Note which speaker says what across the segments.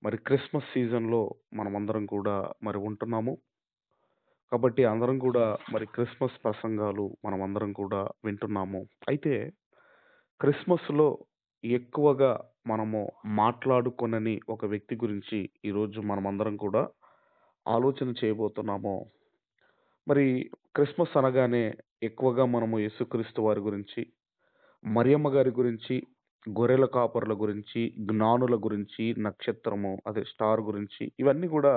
Speaker 1: మరి క్రిస్మస్ సీజన్‌లో మనమందరం కూడా ఉంటున్నాము. కాబట్టి అందరం కూడా క్రిస్మస్ ప్రసంగాలు మనమందరం కూడా వింటున్నాము. అయితే క్రిస్మస్‌లో ఎక్కువగా మనము మాట్లాడుకొనని ఒక వ్యక్తి గురించి ఈరోజు మనమందరం కూడా ఆలోచన చేయబోతున్నాము. మరి క్రిస్మస్ అనగానే ఎక్కువగా మనము యేసుక్రీస్తు వారి గురించి, మరియమ్మ గారి గురించి, గొర్రెల కాపరుల గురించి, జ్ఞానుల గురించి, నక్షత్రము అదే స్టార్ గురించి ఇవన్నీ గూడా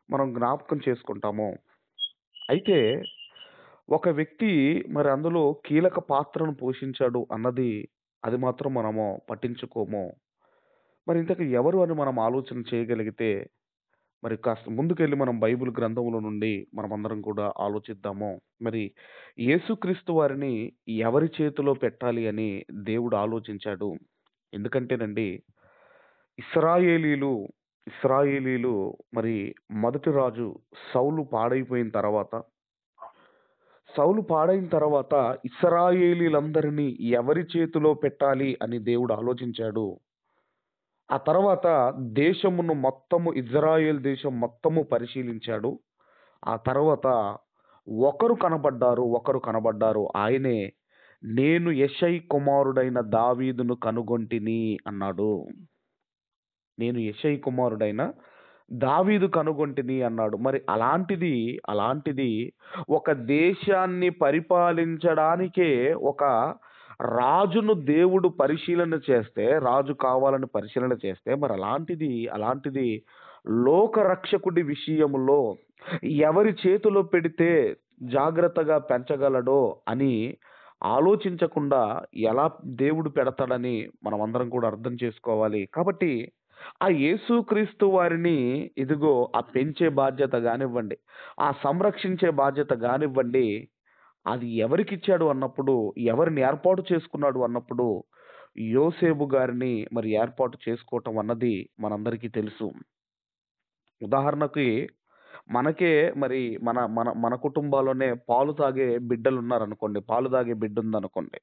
Speaker 1: మనం జ్ఞాపకం చేసుకుంటాము. అయితే ఒక వ్యక్తి అందులో కీలక పాత్రను పోషించాడు అన్నది అది మాత్రం మనము పట్టించుకోము. మరి ఇంతకి ఎవరు అని మనం ఆలోచన చేయగలిగితే కాస్త ముందుకెళ్ళి మనం బైబిల్ గ్రంథంలో నుండి మనమందరం కూడా ఆలోచిద్దాము. మరి యేసుక్రీస్తు వారిని ఎవరి చేతిలో పెట్టాలి అని దేవుడు ఆలోచించాడు. ఎందుకంటేనండి ఇశ్రాయేలీలు ఇశ్రాయేలీలు మరి మొదటి రాజు సౌలు పాడైపోయిన తర్వాత ఇశ్రాయేలీలందరినీ ఎవరి చేతిలో పెట్టాలి అని దేవుడు ఆలోచించాడు. ఆ తర్వాత దేశమును మొత్తము ఇజ్రాయేల్ దేశం మొత్తము పరిశీలించాడు. ఆ తర్వాత ఒకరు కనబడ్డారు. ఆయనే నేను యెషై కుమారుడైన దావీదును కనుగొంటిని అన్నాడు. నేను యెషై కుమారుడైన దావీదు కనుగొంటిని అన్నాడు. మరి అలాంటిది ఒక దేశాన్ని పరిపాలించడానికే ఒక రాజును దేవుడు పరిశీలన చేస్తే, రాజు కావాలని పరిశీలన చేస్తే అలాంటిది లోకరక్షకుడి విషయములో ఎవరి చేతిలో పెడితే జాగ్రత్తగా పెంచగలడో అని ఆలోచించకుండా ఎలా దేవుడు పెడతాడని మనమందరం కూడా అర్థం చేసుకోవాలి. కాబట్టి ఆ యేసుక్రీస్తు వారిని ఇదిగో ఆ పెంచే బాధ్యత గానివ్వండి, ఆ సంరక్షించే బాధ్యత గానివ్వండి, అది ఎవరికిచ్చాడు అన్నప్పుడు, ఎవరిని ఏర్పాటు చేసుకున్నాడు అన్నప్పుడు, యోసేపు గారిని ఏర్పాటు చేసుకోవటం అన్నది మనందరికీ తెలుసు. ఉదాహరణకి మనకే మరి మన మన మన కుటుంబాల్లోనే పాలు తాగే బిడ్డలున్నారనుకోండి. పాలు తాగే బిడ్డుందనుకోండి.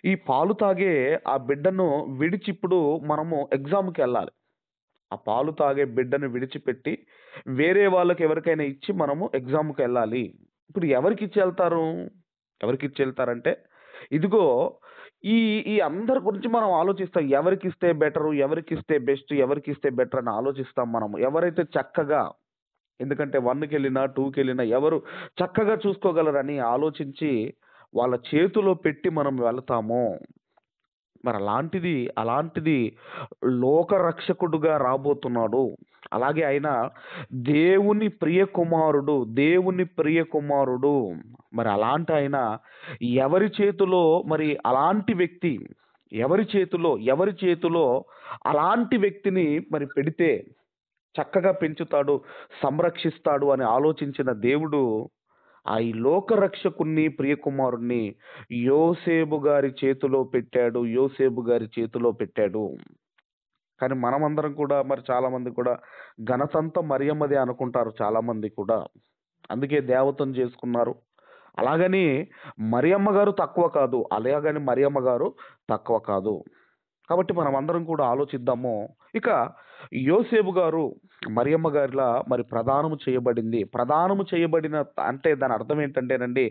Speaker 1: ఈ పాలు తాగే ఆ బిడ్డను విడిచి ఇప్పుడు మనము ఎగ్జామ్‌కెళ్ళాలి. ఆ పాలు తాగే బిడ్డను విడిచిపెట్టి వేరే వాళ్ళకి ఎవరికైనా ఇచ్చి మనము ఎగ్జామ్‌కెళ్ళాలి. ఇప్పుడు ఎవరికిచ్చెళ్తారంటే ఇదిగో ఈ ఈ అందరి గురించి మనం ఆలోచిస్తాం. ఎవరికిస్తే బెటరు, ఎవరికిస్తే బెస్ట్, ఎవరికిస్తే బెటర్ అని ఆలోచిస్తాం మనము. ఎవరైతే చక్కగా ఎందుకంటే 1కెళ్ళినా, 2కెళ్ళినా ఎవరు చక్కగా చూసుకోగలరని ఆలోచించి వాళ్ళ చేతిలో పెట్టి మనం వెళ్తాము. అలాంటిది లోకరక్షకుడుగా రాబోతున్నాడు. అలాగే ఆయన దేవుని ప్రియ కుమారుడు. అలాంటి ఆయన ఎవరి చేతిలో అలాంటి వ్యక్తి ఎవరి చేతిలో అలాంటి వ్యక్తిని పెడితే చక్కగా పెంచుతాడు, సంరక్షిస్తాడు అని ఆలోచించిన దేవుడు ఈ లోకరక్షకుణ్ణి, ప్రియకుమారుణ్ణి యోసేపు గారి చేతిలో పెట్టాడు. కానీ మనమందరం కూడా చాలామంది కూడా ఘనతంతా మరియమ్మదే అనుకుంటారు చాలామంది కూడా. అందుకే దేవతను చేసుకున్నారు. అలాగని మరియమ్మ గారు తక్కువ కాదు. కాబట్టి మనమందరం కూడా ఆలోచిద్దాము. ఇక యోసేపు గారు మరియమ్మ గారిలా ప్రదానము చేయబడిన అంటే దాని అర్థం ఏంటంటేనండి,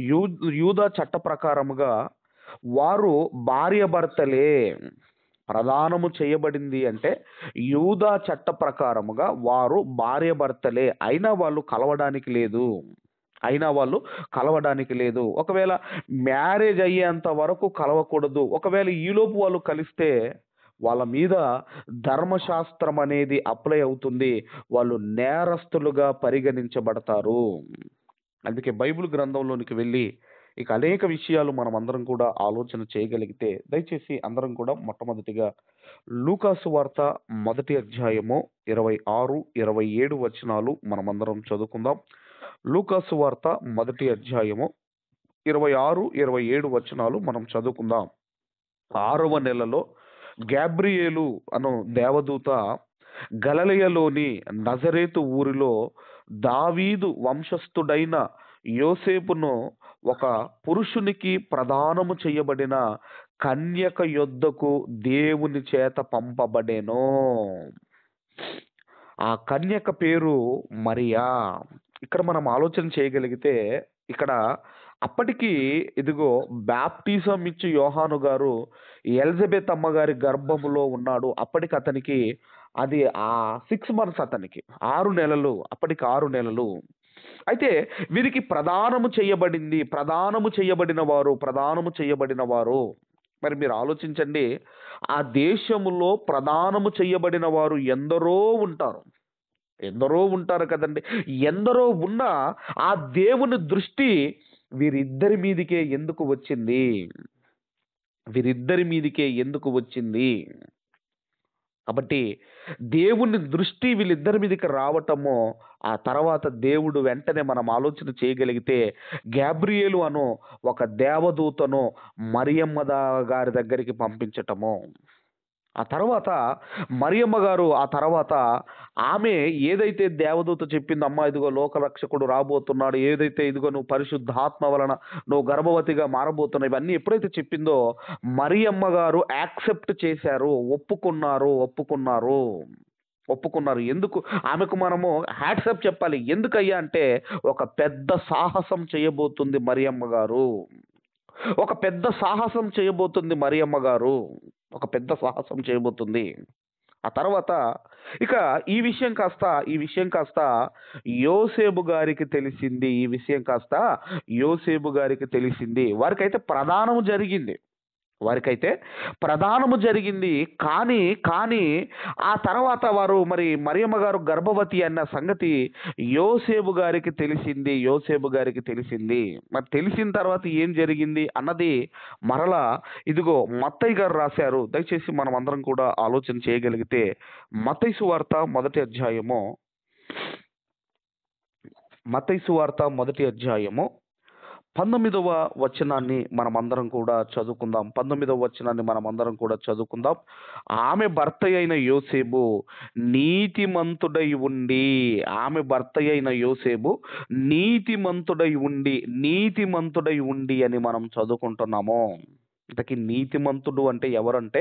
Speaker 1: యూ యూదా చట్ట ప్రకారముగా వారు భార్యాభర్తలే. ప్రదానము చేయబడింది అంటే యూదా చట్ట ప్రకారముగా వారు భార్యాభర్తలే. అయినా వాళ్ళు కలవడానికి లేదు. ఒకవేళ మ్యారేజ్ అయ్యేంత వరకు కలవకూడదు. ఒకవేళ ఈలోపు వాళ్ళు కలిస్తే వాళ్ళ మీద ధర్మశాస్త్రం అనేది అప్లై అవుతుంది. వాళ్ళు నేరస్తులుగా పరిగణించబడతారు. అందుకే బైబిల్ గ్రంథంలోనికి వెళ్ళి ఇక అనేక విషయాలు మనమందరం కూడా ఆలోచన చేయగలిగితే దయచేసి అందరం కూడా మొట్టమొదటిగా లూకాసు వార్త మొదటి అధ్యాయము 26, 27 వచనాలు మనమందరం చదువుకుందాం. లూకాసు వార్త మొదటి అధ్యాయము 26, 27 వచనాలు మనం చదువుకుందాం. 6వ నెలలో గాబ్రియేలు అను దేవదూత గలిలయలోని నజరేతు ఊరిలో దావీదు వంశస్థుడైన యోసేపును ఒక పురుషునికి ప్రదానము చేయబడిన కన్యక యొద్దకు దేవుని చేత పంపబడెను. ఆ కన్యక పేరు మరియా. ఇక్కడ మనం ఆలోచన చేయగలిగితే ఇక్కడ అప్పటికి ఇదిగో బాప్టిజం ఇచ్చి యోహాను గారు ఎలిజబెత్ అమ్మగారి గర్భములో ఉన్నాడు. అప్పటికి అతనికి అది 6 మంత్స్, అతనికి 6 నెలలు, అప్పటికి 6 నెలలు. అయితే వీరికి ప్రదానము చేయబడిన వారు. మరి మీరు ఆలోచించండి, ఆ దేశములో ప్రదానము చేయబడిన వారు ఎందరో ఉంటారు కదండి. ఎందరో ఉన్నా ఆ దేవుని దృష్టి వీరిద్దరి మీదికే ఎందుకు వచ్చింది? వీరిద్దరి మీదికే ఎందుకు వచ్చింది? కాబట్టి దేవుని దృష్టి వీళ్ళిద్దరి మీదకి రావటము, ఆ తర్వాత దేవుడు వెంటనే మనం ఆలోచన చేయగలిగితే గాబ్రియేలు అను ఒక దేవదూతను మరియమ్మ గారి దగ్గరికి పంపించటము. ఆ తర్వాత మరియమ్మ గారు ఆమె ఏదైతే దేవదూత చెప్పిందో, అమ్మా ఇదిగో లోకరక్షకుడు రాబోతున్నాడు, ఏదైతే ఇదిగో నువ్వు పరిశుద్ధాత్మ వలన నువ్వు గర్భవతిగా మారబోతున్నావు, ఇవన్నీ ఎప్పుడైతే చెప్పిందో మరియమ్మ గారు యాక్సెప్ట్ చేశారు, ఒప్పుకున్నారు. ఎందుకు ఆమెకు మనము హ్యాట్సప్ చెప్పాలి. ఎందుకయ్యా అంటే ఒక పెద్ద సాహసం చేయబోతుంది మరియమ్మ గారు. ఒక పెద్ద సాహసం చేయబోతుంది మరియమ్మ గారు. ఒక పెద్ద సాహసం చేయబోతుంది. ఆ తర్వాత ఇక ఈ విషయం కాస్త యోసేపు గారికి తెలిసింది. వారికైతే ప్రదానము జరిగింది. కానీ ఆ తర్వాత వారు మరి మరియమ్మ గారు గర్భవతి అన్న సంగతి యోసేపు గారికి తెలిసింది. మరి తెలిసిన తర్వాత ఏం జరిగింది అన్నది మరలా ఇదిగో మత్తయి గారు రాశారు. దయచేసి మనం అందరం కూడా ఆలోచన చేయగలిగితే మత్తయి సువార్త మొదటి అధ్యాయము 19వ వచనాన్ని మనమందరం కూడా చదువుకుందాం. ఆమె భర్త అయిన యోసేపు నీతిమంతుడై ఉండి అని మనం చదువుకుంటున్నాము. ఇంతకీ నీతిమంతుడు అంటే ఎవరంటే,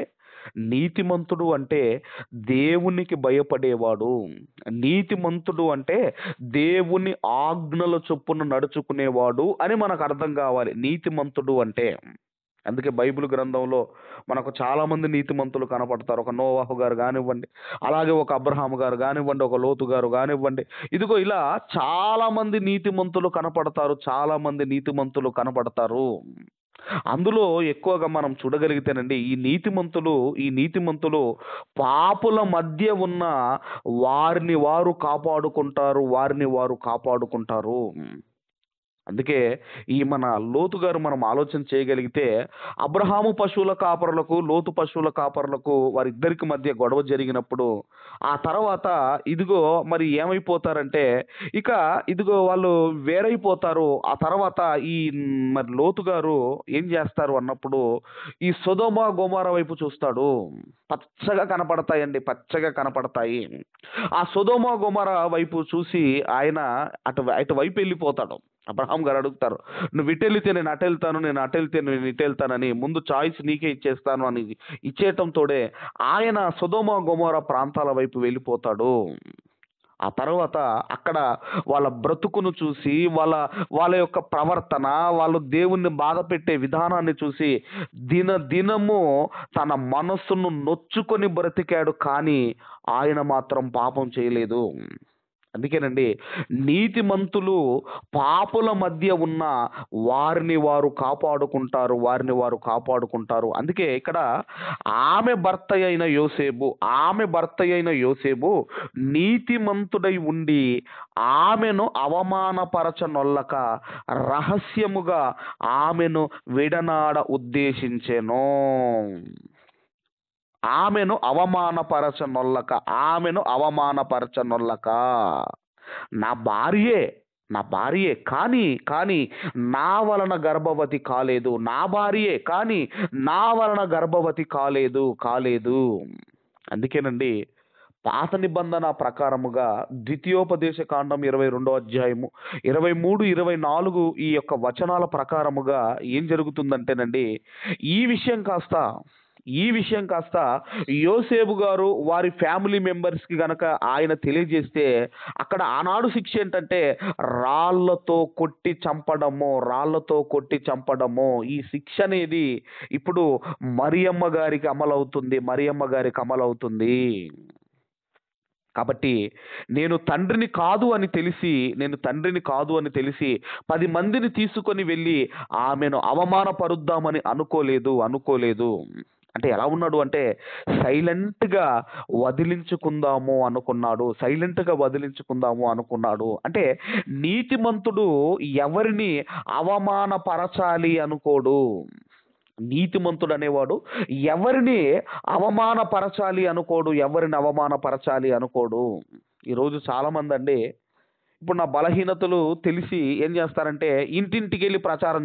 Speaker 1: నీతిమంతుడు అంటే దేవునికి భయపడేవాడు. నీతిమంతుడు అంటే దేవుని ఆజ్ఞల చొప్పున నడుచుకునేవాడు అని మనకు అర్థం కావాలి నీతిమంతుడు అంటే. అందుకే బైబిల్ గ్రంథంలో మనకు చాలా మంది నీతిమంతులు కనపడతారు. ఒక నోవాహు గారు కానివ్వండి, అలాగే ఒక అబ్రహాము గారు కానివ్వండి, ఒక లోతు గారు కానివ్వండి, ఇదిగో ఇలా చాలా మంది నీతిమంతులు కనపడతారు. అందులో ఎక్కువగా మనం చూడగలిగితేనండి, ఈ నీతిమంతులు పాపుల మధ్య ఉన్న వారిని వారు కాపాడుకుంటారు. అందుకే ఈ మన లోతు గారు మనం ఆలోచన చేయగలిగితే అబ్రహాము పశువుల కాపరులకు, లోతు పశువుల కాపరులకు వారిద్దరికి మధ్య గొడవ జరిగినప్పుడు ఆ తర్వాత ఇదిగో మరి ఏమైపోతారంటే ఇక ఇదిగో వాళ్ళు వేరైపోతారు. ఆ తర్వాత ఈ మరి లోతు గారు ఏం చేస్తారు అన్నప్పుడు ఈ సొదొమ గొమొర వైపు చూస్తాడు. పచ్చగా కనపడతాయి. ఆ సొదొమ గొమొర వైపు చూసి ఆయన అటువైపు వెళ్ళిపోతాడు. అబ్రహాం గారు అడుగుతారు, నువ్వు ఇటు వెళితే నేను అటు వెళ్తాను, నేను అటు వెళ్తే నేను ఇటు వెళ్తానని, ముందు చాయిస్ నీకే ఇచ్చేస్తాను అని ఇచ్చేయటంతోడే ఆయన సొదొమ గొమొర ప్రాంతాల వైపు వెళ్ళిపోతాడు. ఆ తర్వాత అక్కడ వాళ్ళ బ్రతుకును చూసి, వాళ్ళ యొక్క ప్రవర్తన, వాళ్ళు దేవుణ్ణి బాధ పెట్టే విధానాన్ని చూసి దినము తన మనస్సును నొచ్చుకొని బ్రతికాడు. కానీ ఆయన మాత్రం పాపం చేయలేదు. అందుకేనండి, నీతిమంతులు పాపుల మధ్య ఉన్న వారిని వారు కాపాడుకుంటారు. అందుకే ఇక్కడ ఆమె భర్త అయిన యోసేపు నీతిమంతుడై ఉండి ఆమెను అవమానపరచనొల్లక రహస్యముగా ఆమెను విడనాడ ఉద్దేశించెను. ఆమెను అవమానపరచనొల్లక నా భార్యే కానీ నా వలన గర్భవతి కాలేదు. నా భార్యే కానీ నా వలన గర్భవతి కాలేదు. అందుకేనండి, పాత నిబంధన ప్రకారముగా ద్వితీయోపదేశ కాండం 22వ అధ్యాయము 23, 24 ఈ యొక్క వచనాల ప్రకారముగా ఏం జరుగుతుందంటేనండి, ఈ విషయం కాస్త ఈ విషయం కాస్త యోసేపు గారు వారి ఫ్యామిలీ మెంబర్స్కి గనక ఆయన తెలియజేస్తే అక్కడ ఆనాడు శిక్ష ఏంటంటే రాళ్లతో కొట్టి చంపడము. ఈ శిక్ష అనేది ఇప్పుడు మరియమ్మ గారికి అమలవుతుంది. కాబట్టి నేను తండ్రిని కాదు అని తెలిసి 10 మందిని తీసుకొని వెళ్ళి ఆమెను అవమానపరుద్దామని అనుకోలేదు. అంటే ఎలా ఉన్నాడు అంటే సైలెంట్గా వదిలించుకుందాము అనుకున్నాడు. అంటే నీతిమంతుడు ఎవరిని అవమానపరచాలి అనుకోడు. నీతిమంతుడు అనేవాడు ఎవరిని అవమానపరచాలి అనుకోడు. ఈరోజు చాలా మంది అండి, ఇప్పుడు నా బలహీనతలు తెలిసి ఏం చేస్తారంటే ఇంటింటికి వెళ్ళి ప్రచారం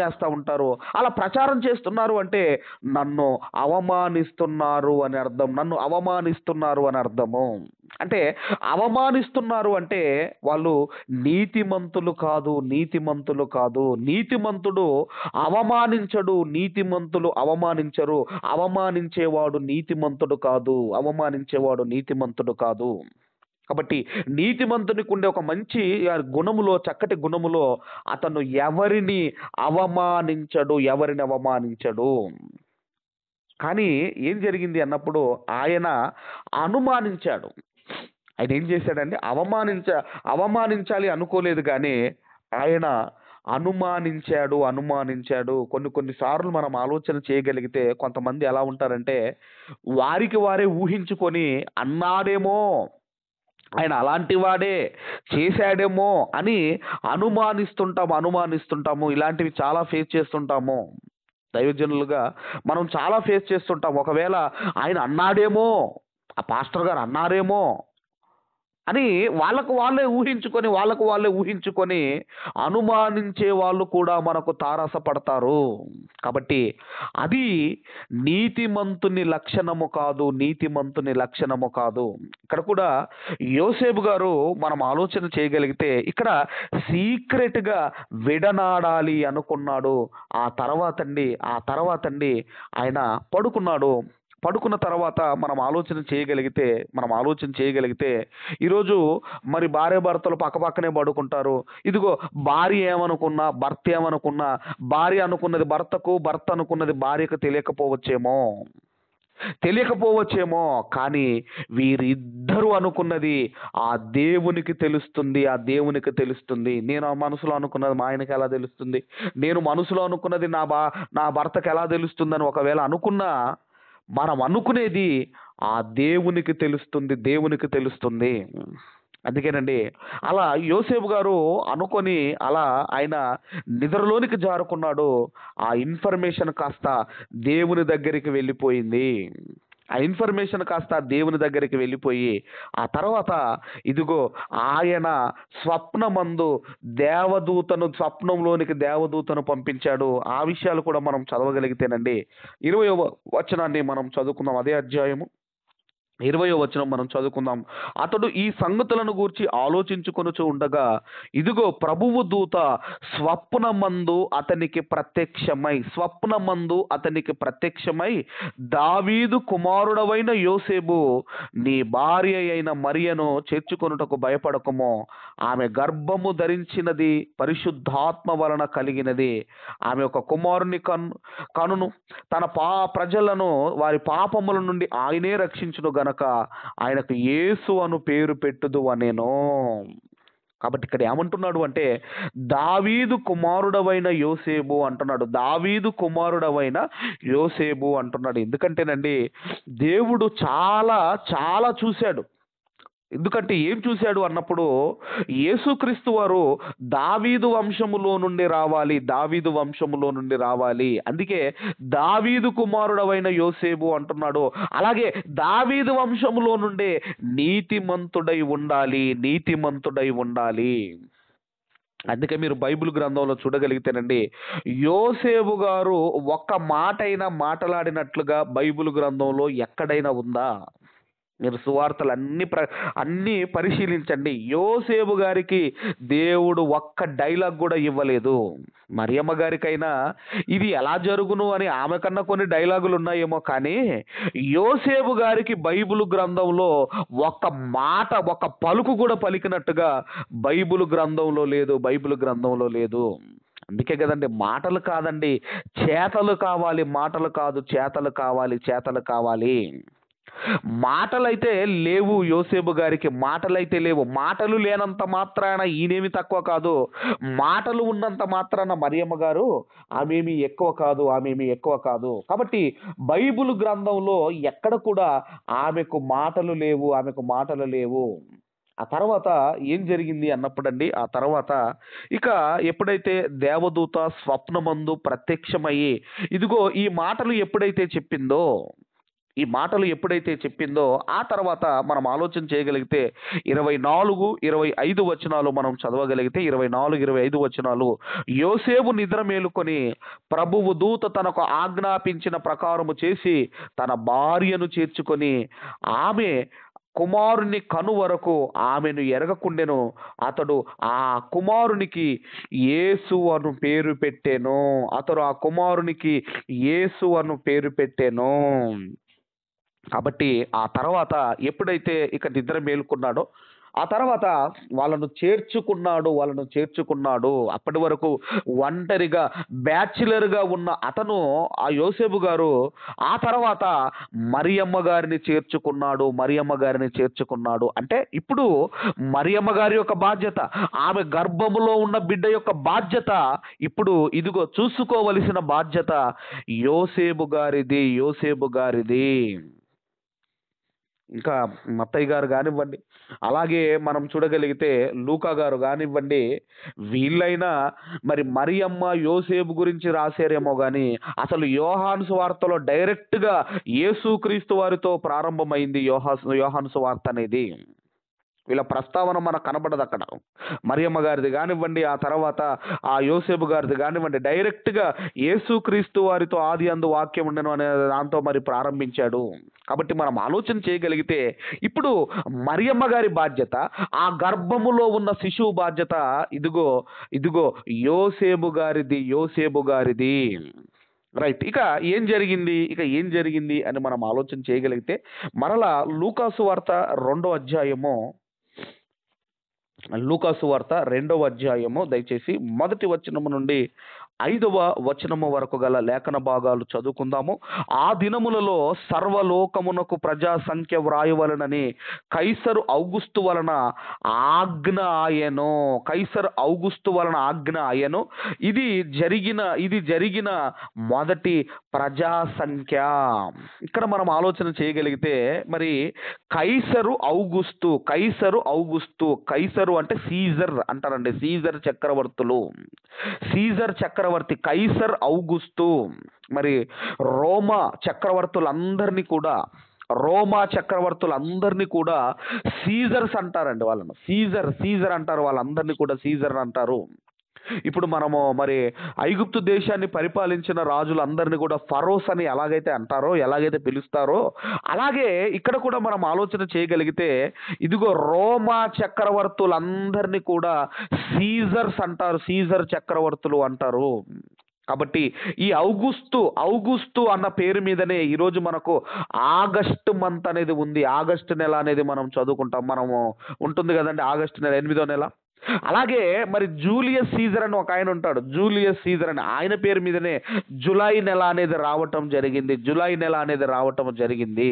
Speaker 1: చేస్తూ ఉంటారు. అలా ప్రచారం చేస్తున్నారు అంటే నన్ను అవమానిస్తున్నారు అని అర్థము. అంటే అవమానిస్తున్నారు అంటే వాళ్ళు నీతిమంతులు కాదు. నీతిమంతుడు అవమానించడు, నీతిమంతులు అవమానించరు. అవమానించేవాడు నీతిమంతుడు కాదు. కాబట్టి నీతిమంతునికి ఉండే ఒక మంచి చక్కటి గుణములో అతను ఎవరిని అవమానించడు. కానీ ఏం జరిగింది అన్నప్పుడు ఆయన అనుమానించాడు. ఆయన ఏం చేశాడండి? అవమానించాలి అనుకోలేదు, కానీ ఆయన అనుమానించాడు. కొన్ని సార్లు మనం ఆలోచన చేయగలిగితే కొంతమంది ఎలా ఉంటారంటే వారికి వారే ఊహించుకొని అన్నాడేమో, ఆయన అలాంటి వాడే చేశాడేమో అని అనుమానిస్తుంటాము. ఇలాంటివి చాలా ఫేస్ చేస్తుంటాము. దైవజనులుగా మనం చాలా ఫేస్ చేస్తుంటాం. ఒకవేళ ఆయన అన్నాడేమో, ఆ పాస్టర్ గారు అన్నారేమో అని వాళ్ళకు వాళ్ళే ఊహించుకొని అనుమానించే వాళ్ళు కూడా మనకు తారసపడతారు. కాబట్టి అది నీతిమంతుని లక్షణము కాదు. ఇక్కడ కూడా యోసేపు గారు మనం ఆలోచన చేయగలిగితే ఇక్కడ సీక్రెట్గా విడనాడాలి అనుకున్నాడు. ఆ తర్వాత ఆయన పడుకున్న తర్వాత మనం ఆలోచన చేయగలిగితే ఈరోజు మరి భార్య భర్తలు పక్కపక్కనే పడుకుంటారు. ఇదిగో భార్య ఏమనుకున్నా, భర్త ఏమనుకున్నా, భార్య అనుకున్నది భర్తకు, భర్త అనుకున్నది భార్యకు తెలియకపోవచ్చేమో, కానీ వీరిద్దరూ అనుకున్నది ఆ దేవునికి తెలుస్తుంది. నేను మనసులో అనుకున్నది మా ఆయనకి ఎలా తెలుస్తుంది, నేను మనసులో అనుకున్నది నా భర్తకు ఎలా తెలుస్తుంది అని ఒకవేళ అనుకున్నా, మనం అనుకునేది ఆ దేవునికి తెలుస్తుంది. అందుకేనండి అలా యోసేపు గారు అనుకొని అలా ఆయన నిద్రలోనికి జారుకున్నాడు. ఆ ఇన్ఫర్మేషన్ కాస్త దేవుని దగ్గరికి వెళ్ళిపోయి ఆ తర్వాత ఇదిగో ఆయన స్వప్నంలోనికి దేవదూతను పంపించాడు. ఆ విషయాలు కూడా మనం చదవగలిగితేనండి 20వ వచనాన్ని మనం చదువుకుందాం. అదే అధ్యాయము 20వ వచనం మనం చదువుకుందాం. అతడు ఈ సంగతులను గూర్చి ఆలోచించుకొనుచు ఉండగా ఇదిగో ప్రభువు దూత స్వప్నమందు అతనికి ప్రత్యక్షమై దావీదు కుమారుడవైన యోసేపు, నీ భార్య అయిన మరియను చేర్చుకొనుటకు భయపడకుము. ఆమె గర్భము ధరించినది పరిశుద్ధాత్మ వలన కలిగినది. ఆమె ఒక కుమారుని కనును. తన ప్రజలను వారి పాపముల నుండి ఆయనే రక్షించును గనక ఆయనకు యేసు అను పేరు పెట్టుదు అనేను. కాబట్టి ఇక్కడ ఏమంటున్నాడు అంటే దావీదు కుమారుడవైన యోసేపు అంటున్నాడు. ఎందుకంటేనండి దేవుడు చాలా చాలా చూశాడు. ఎందుకంటే ఏం చూశాడు అన్నప్పుడు యేసుక్రీస్తు వారు దావీదు వంశములో నుండి రావాలి. అందుకే దావీదు కుమారుడవైన యోసేపు అంటున్నాడు. అలాగే దావీదు వంశములో నుండే నీతిమంతుడై ఉండాలి. అందుకే మీరు బైబిల్ గ్రంథంలో చూడగలిగితేనండి యోసేపు గారు ఒక్క మాటైనా మాట్లాడినట్లుగా బైబిల్ గ్రంథంలో ఎక్కడైనా ఉందా? మీరు సువార్తలు అన్ని పరిశీలించండి. యోసేపు గారికి దేవుడు ఒక్క డైలాగ్ కూడా ఇవ్వలేదు. మరియమ్మ గారికైనా ఇది ఎలా జరుగును అని ఆమె కన్నా కొన్ని డైలాగులు ఉన్నాయేమో, కానీ యోసేపు గారికి బైబిల్ గ్రంథంలో ఒక్క మాట, ఒక్క పలుకు కూడా పలికినట్టుగా బైబిల్ గ్రంథంలో లేదు. బైబిల్ గ్రంథంలో లేదు. అందుకే కదండి, మాటలు కాదండి చేతలు కావాలి. మాటలు కాదు చేతలు కావాలి. చేతలు కావాలి. మాటలైతే లేవు యోసేపు గారికి. మాటలైతే లేవు. మాటలు లేనంత మాత్రాన ఈయనేమి తక్కువ కాదు. మాటలు ఉన్నంత మాత్రాన మరియమ్మ గారు ఆమెమి ఎక్కువ కాదు. ఆమెమి ఎక్కువ కాదు. కాబట్టి బైబిల్ గ్రంథంలో ఎక్కడ కూడా ఆమెకు మాటలు లేవు. ఆమెకు మాటలు లేవు. ఆ తర్వాత ఏం జరిగింది అన్నప్పుడండి, ఆ తర్వాత ఇక ఎప్పుడైతే దేవదూత స్వప్నమందు ప్రత్యక్షమయ్యి ఇదిగో ఈ మాటలు ఎప్పుడైతే చెప్పిందో, ఆ తర్వాత మనం ఆలోచన చేయగలిగితే 24, 25 వచనాలు మనం చదవగలిగితే, 24, 25 వచనాలు, యోసేపు నిద్ర మేలుకొని ప్రభువు దూత తనకు ఆజ్ఞాపించిన ప్రకారము చేసి తన భార్యను చేర్చుకొని ఆమె కుమారుని కను వరకు ఆమెను ఎరగకుండెను. అతడు ఆ కుమారునికి యేసు అను పేరు పెట్టెను. కాబట్టి ఆ తర్వాత ఎప్పుడైతే ఇక నిద్ర మేలుకున్నాడో, ఆ తర్వాత వాళ్ళను చేర్చుకున్నాడు. అప్పటి వరకు ఒంటరిగా బ్యాచిలర్గా ఉన్న అతను, ఆ యోసేపు గారు, ఆ తర్వాత మరియమ్మ గారిని చేర్చుకున్నాడు. అంటే ఇప్పుడు మరియమ్మ గారి యొక్క బాధ్యత, ఆమె గర్భములో ఉన్న బిడ్డ యొక్క బాధ్యత, ఇప్పుడు ఇదిగో చూసుకోవలసిన బాధ్యత యోసేపు గారిది. ఇంకా మత్తయ్య గారు కానివ్వండి, అలాగే మనం చూడగలిగితే లూకా గారు కానివ్వండి, వీళ్ళైనా మరి మరియమ్మ యోసేపు గురించి రాశారేమో కానీ అసలు యోహాను సువార్తలో డైరెక్ట్గా యేసుక్రీస్తు వారితో ప్రారంభమైంది యోహాను సువార్త అనేది. వీళ్ళ ప్రస్తావన మనకు కనబడదు అక్కడ. మరియమ్మ గారిది కానివ్వండి, ఆ తర్వాత ఆ యోసేపు గారిది కానివ్వండి, డైరెక్ట్గా యేసుక్రీస్తు వారితో ఆది అందు వాక్యం ఉండను అనే దాంతో మరి ప్రారంభించాడు. కాబట్టి మనం ఆలోచన చేయగలిగితే ఇప్పుడు మరియమ్మ గారి బాధ్యత, ఆ గర్భములో ఉన్న శిశువు బాధ్యత ఇదిగో యోసేపు గారిది. రైట్. ఇక ఏం జరిగింది అని మనం ఆలోచన చేయగలిగితే, మరలా లూకాసు వార్త 2వ అధ్యాయము దయచేసి 1వ వచనము నుండి 5వ వచనము వరకు గల లేఖన భాగాలు చదువుకుందాము. ఆ దినములలో సర్వలోకమునకు ప్రజా సంఖ్య వ్రాయవలనని కైసరు ఔగుస్తు వలన ఆజ్ఞ ఆయను. ఇది జరిగిన మొదటి ప్రజా సంఖ్య. ఇక్కడ మనం ఆలోచన చేయగలిగితే, మరి కైసరు ఔగుస్తు అంటే సీజర్ అంటారండి. సీజర్ చక్రవర్తి కైసర్ ఔగుస్తు. మరి రోమా చక్రవర్తులందరినీ కూడా సీజర్స్ అంటారండి. వాళ్ళను సీజర్ అంటారు. వాళ్ళందరినీ కూడా సీజర్ అంటారు. ఇప్పుడు మనము మరి ఐగుప్తు దేశాన్ని పరిపాలించిన రాజులందరినీ కూడా ఫరోస్ అని ఎలాగైతే పిలుస్తారో, అలాగే ఇక్కడ కూడా మనం ఆలోచన చేయగలిగితే ఇదిగో రోమా చక్రవర్తులందరినీ కూడా సీజర్స్ అంటారు. సీజర్ చక్రవర్తులు అంటారు. కాబట్టి ఈ ఔగుస్తు అన్న పేరు మీదనే ఈరోజు మనకు ఆగస్టు మంత్ అనేది ఉంది. ఆగస్టు నెల అనేది మనం చదువుకుంటాం. మనము ఉంటుంది కదండి ఆగస్టు నెల 8వ నెల. అలాగే మరి జూలియస్ సీజర్ అని ఒక ఆయన ఉంటాడు. జూలియస్ సీజర్ అని ఆయన పేరు మీదనే జూలై నెల అనేది రావటం జరిగింది.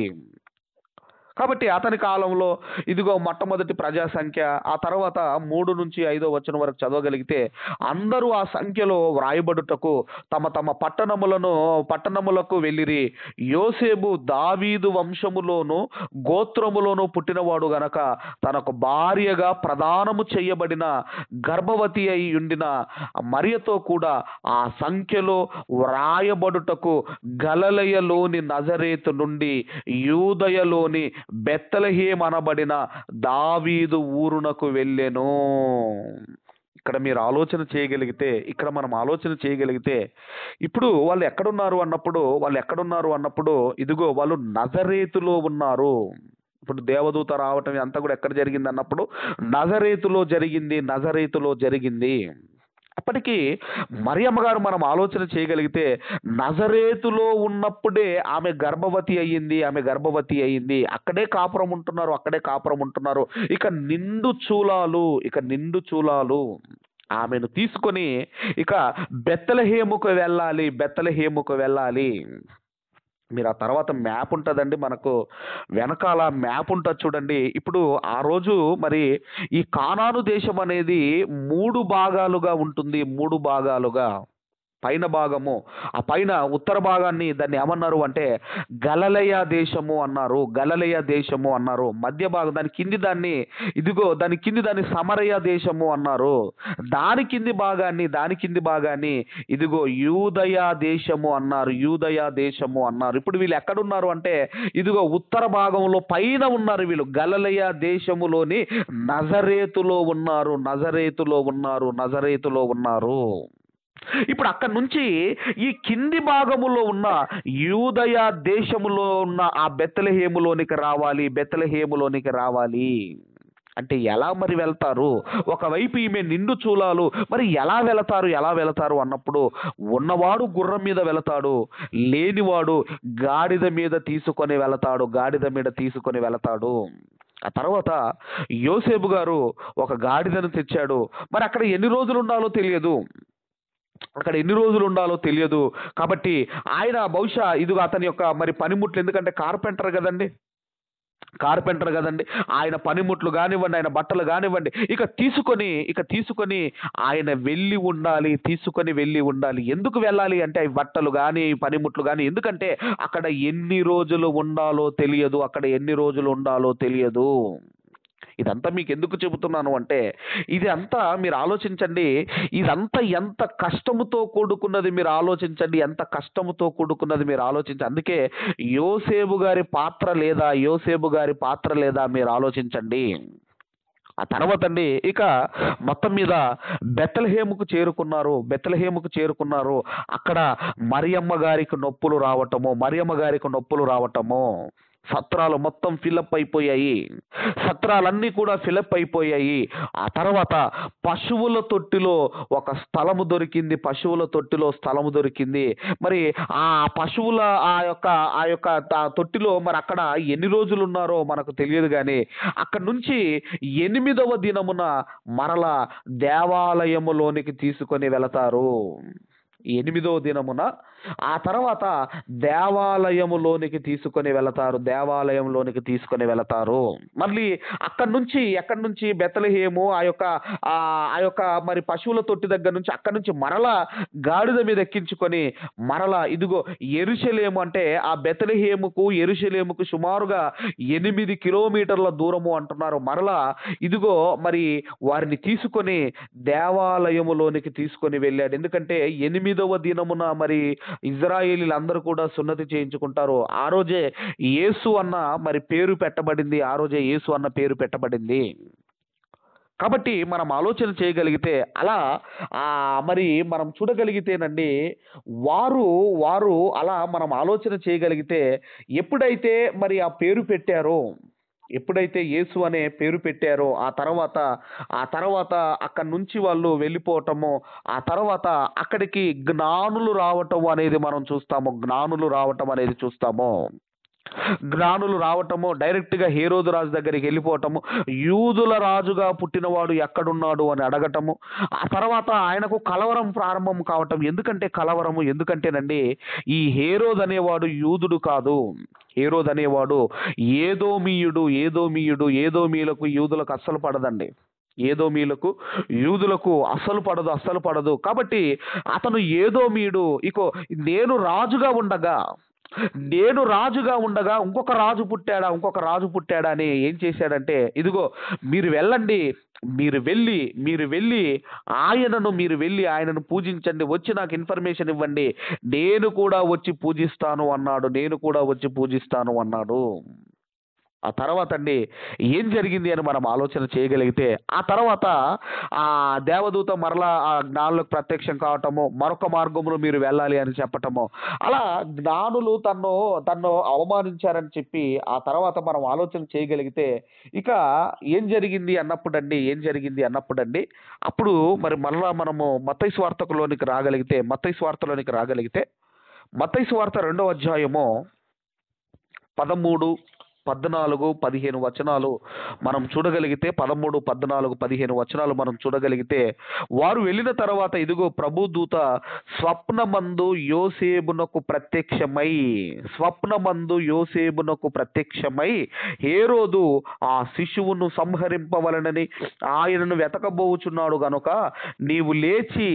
Speaker 1: కాబట్టి అతని కాలంలో ఇదిగో మొట్టమొదటి ప్రజా సంఖ్య. ఆ తర్వాత 3 నుంచి 5వ వచనం వరకు చదవగలిగితే, అందరూ ఆ సంఖ్యలో వ్రాయబడుటకు తమ తమ పట్టణములకు వెళ్ళిరి. యోసేపు దావీదు వంశములోను గోత్రములోను పుట్టినవాడు గనక తనకు భార్యగా ప్రదానము చేయబడిన గర్భవతి అయి ఉండిన మరియతో కూడా ఆ సంఖ్యలో వ్రాయబడుటకు గలిలయలోని నజరేతు నుండి యూదయలోని బెత్లెహేము అనబడిన దావీదు ఊరునకు వెళ్ళెను. ఇక్కడ మీరు ఆలోచన చేయగలిగితే ఇప్పుడు వాళ్ళు ఎక్కడున్నారు అన్నప్పుడు ఇదిగో వాళ్ళు నజరేతులో ఉన్నారు. ఇప్పుడు దేవదూత రావటం అంతా కూడా ఎక్కడ జరిగింది అన్నప్పుడు నజరేతులో జరిగింది, నజరేతులో జరిగింది. అప్పటికి మరియమ్మ గారు మనం ఆలోచన చేయగలిగితే నజరేతులో ఉన్నప్పుడే ఆమె గర్భవతి అయ్యింది, ఆమె గర్భవతి అయ్యింది. అక్కడే కాపురం ఉంటున్నారు, అక్కడే కాపురం ఉంటున్నారు. ఇక నిండు చూలాలు ఆమెను తీసుకొని ఇక బెత్లెహేముకు వెళ్ళాలి, బెత్లెహేముకు వెళ్ళాలి. మీరు ఆ తర్వాత మ్యాప్ ఉంటుందండి మనకు, వెనకాల మ్యాప్ ఉంటుంది చూడండి. ఇప్పుడు ఆ రోజు మరి ఈ కానాను దేశం అనేది 3 భాగాలుగా ఉంటుంది, 3 భాగాలుగా. పైన భాగము, ఆ పైన ఉత్తర భాగాన్ని దాన్ని ఏమన్నారు అంటే గలలయ దేశము అన్నారు, గలలయ దేశము అన్నారు. మధ్య భాగం దాని కింది దాన్ని, ఇదిగో దాని కింది దాన్ని సమరయ దేశము అన్నారు. దాని కింది భాగాన్ని ఇదిగో యూదయ దేశము అన్నారు, యూదయ దేశము అన్నారు. ఇప్పుడు వీళ్ళు ఎక్కడున్నారు అంటే ఇదిగో ఉత్తర భాగంలో పైన ఉన్నారు వీళ్ళు. గలలయ దేశములోని నజరేతులో ఉన్నారు, నజరేతులో ఉన్నారు, నజరేతులో ఉన్నారు. ఇప్పుడు అక్కడ నుంచి ఈ కింది భాగములో ఉన్న యూదయ దేశములో ఉన్న ఆ బెత్లెహేములోనికి రావాలి, బెత్లెహేములోనికి రావాలి. అంటే ఎలా మరి వెళ్తారు? ఒకవైపు ఈమె నిండు చూలాలు, మరి ఎలా వెళతారు అన్నప్పుడు ఉన్నవాడు గుర్రం మీద వెళతాడు, లేనివాడు గాడిద మీద తీసుకొని వెళతాడు, గాడిద మీద తీసుకొని వెళతాడు. ఆ తర్వాత యోసేపు గారు ఒక గాడిదను తెచ్చాడు. మరి అక్కడ ఎన్ని రోజులు ఉండాలో తెలియదు. కాబట్టి ఆయన బహుశా ఇదిగో అతని యొక్క మరి పనిముట్లు, ఎందుకంటే కార్పెంటర్ కదండి, ఆయన పనిముట్లు కానివ్వండి, ఆయన బట్టలు కానివ్వండి, ఇక తీసుకొని ఆయన తీసుకొని వెళ్ళి ఉండాలి. ఎందుకు వెళ్ళాలి అంటే అవి బట్టలు కానీ పనిముట్లు కానీ, ఎందుకంటే అక్కడ ఎన్ని రోజులు ఉండాలో తెలియదు. ఇదంతా మీకు ఎందుకు చెబుతున్నాను అంటే ఇది అంతా మీరు ఆలోచించండి. ఇదంతా ఎంత కష్టముతో కూడుకున్నది మీరు ఆలోచించండి, అందుకే యోసేపు గారి పాత్ర లేదా మీరు ఆలోచించండి. ఆ తర్వాత అండి ఇక మొత్తం మీద బెత్లెహేముకు చేరుకున్నారు. అక్కడ మరియమ్మ గారికి నొప్పులు రావటము, సత్రాలు మొత్తం సత్రాలన్నీ కూడా ఫిలప్ అయిపోయాయి. ఆ తర్వాత పశువుల తొట్టిలో స్థలము దొరికింది. మరి ఆ పశువుల ఆ యొక్క తొట్టిలో మరి అక్కడ ఎన్ని రోజులు ఉన్నారో మనకు తెలియదు, కానీ అక్కడ నుంచి 8వ దినమున మరలా దేవాలయములోనికి తీసుకొని వెళతారు. 8వ దినమున ఆ తర్వాత దేవాలయములోనికి తీసుకొని వెళతారు. మళ్ళీ ఎక్కడి నుంచి బెత్లెహేము ఆ యొక్క మరి పశువుల తొట్టి దగ్గర నుంచి అక్కడి నుంచి మరలా గాడిద మీద ఎక్కించుకొని మరలా ఇదిగో యెరూషలేము, అంటే ఆ యెరూషలేముకు సుమారుగా 8 కిలోమీటర్ల దూరము అంటున్నారు. మరలా ఇదిగో మరి వారిని తీసుకొని దేవాలయములోనికి తీసుకొని వెళ్ళాడు. ఎందుకంటే 8వ దినమున మరి ఇజ్రాయేలీలందరూ కూడా సున్నతి చేయించుకుంటారు. ఆ రోజే యేసు అన్న పేరు పెట్టబడింది. కాబట్టి మనం ఆలోచన చేయగలిగితే అలా మరి మనం చూడగలిగితేనండి, వారు అలా మనం ఆలోచన చేయగలిగితే ఎప్పుడైతే మరి ఆ పేరు పెట్టారో, ఎప్పుడైతే యేసు అనే పేరు పెట్టారో ఆ తర్వాత అక్కడి నుంచి వాళ్ళు వెళ్ళిపోవటము, ఆ తర్వాత అక్కడికి జ్ఞానులు రావటం అనేది మనం చూస్తాము. జ్ఞానులు రావటము, డైరెక్ట్ గా హేరోదు రాజు దగ్గరికి వెళ్ళిపోవటము, యూదుల రాజుగా పుట్టినవాడు ఎక్కడున్నాడు అని అడగటము. ఆ తర్వాత ఆయనకు కలవరం ప్రారంభం కావటం. ఎందుకంటేనండి ఈ హేరోదు అనేవాడు యూదుడు కాదు. హేరోదు అనేవాడు ఏదోమీయుడు. ఏదోమీయులకు యూదులకు అస్సలు పడదండి. యూదులకు అస్సలు పడదు. కాబట్టి అతను ఏదోమీయుడు. నేను రాజుగా ఉండగా ఇంకొక రాజు పుట్టాడా అని ఏం చేశాడంటే, ఇదిగో మీరు వెళ్ళి ఆయనను పూజించండి, వచ్చి నాకు ఇన్ఫర్మేషన్ ఇవ్వండి, నేను కూడా వచ్చి పూజిస్తాను అన్నాడు.
Speaker 2: ఆ తర్వాత అండి ఏం జరిగింది అని మనం ఆలోచన చేయగలిగితే, ఆ తర్వాత ఆ దేవదూత మరలా ఆ జ్ఞానులకు ప్రత్యక్షం కావటము, మరొక మార్గంలో మీరు వెళ్ళాలి అని చెప్పటము, అలా జ్ఞానులు తన్ను అవమానించారని చెప్పి ఆ తర్వాత మనం ఆలోచన చేయగలిగితే, ఇక ఏం జరిగింది అన్నప్పుడండి, అప్పుడు మరి మరలా మనము మత్తయి సువార్తలోనికి రాగలిగితే, మత్తయి సువార్త 2వ అధ్యాయము 13, 14, 15 వచనాలు మనం చూడగలిగితే, 13, 14, 15 వచనాలు మనం చూడగలిగితే, వారు వెళ్ళిన తర్వాత ఇదిగో ప్రభు దూత స్వప్నమందు యోసేపునకు ప్రత్యక్షమై హేరోదు ఆ శిశువును సంహరింపవలనని ఆయనను వెతకబోచున్నాడు గనుక నీవు లేచి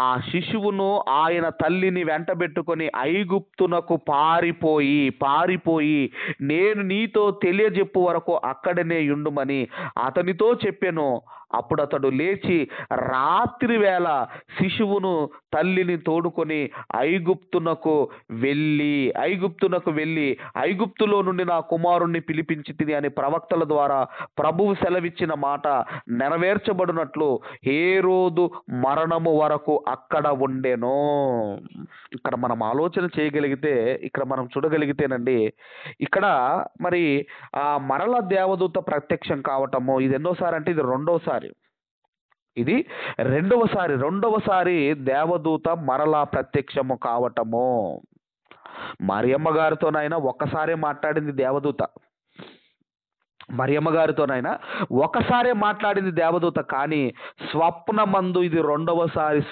Speaker 2: ఆ శిశువును ఆయన తల్లిని వెంటబెట్టుకొని ఐగుప్తునకు పారిపోయి నేను నీతో తెలియజెప్పు వరకు అక్కడనే ఉండుమని అతనితో చెప్పెను. అప్పుడు అతడు లేచి రాత్రి వేళ శిశువును తల్లిని తోడుకొని ఐగుప్తునకు వెళ్ళి ఐగుప్తులో నుండి నా కుమారుణ్ణి పిలిపించి తిని అని ప్రవక్తల ద్వారా ప్రభువు సెలవిచ్చిన మాట నెరవేర్చబడినట్లు హేరోదు మరణము వరకు అక్కడ ఉండెను. ఇక్కడ మనం ఆలోచన చేయగలిగితే, ఇక్కడ మనం చూడగలిగితేనండి, ఇక్కడ మరి ఆ మరల దేవదూత ప్రత్యక్షం కావటము ఇది ఎన్నోసారి అంటే ఇది రెండవసారి దేవదూత మరలా ప్రత్యక్షము కావటము. మరియమ్మ గారితోనైనా ఒక్కసారే మాట్లాడింది దేవదూత. ఒకసారే మాట్లాడింది దేవదూత, కానీ స్వప్నమందు ఇది రెండవసారి.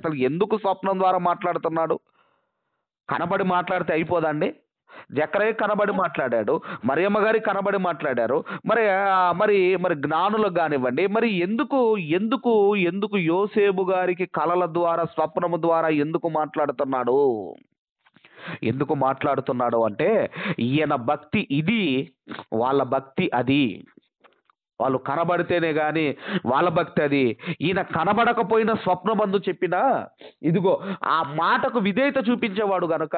Speaker 2: అసలు ఎందుకు స్వప్నం ద్వారా మాట్లాడుతున్నాడు? కనబడి మాట్లాడితే అయిపోదండి. జకరయ్య కనబడి మాట్లాడాడు, మరియమ్మ గారి కనబడి మాట్లాడారు, మరి జ్ఞానులకు కానివ్వండి, మరి ఎందుకు యోసేపు గారికి కలల ద్వారా స్వప్నము ద్వారా ఎందుకు మాట్లాడుతున్నాడు అంటే, ఈయన భక్తి ఇది, వాళ్ళ భక్తి అది. వాళ్ళు కనబడితేనే గాని వాళ్ళ భక్తి అది. ఈయన కనబడకపోయినా స్వప్నమందు చెప్పినా ఇదిగో ఆ మాటకు విధేయత చూపించేవాడు గనుక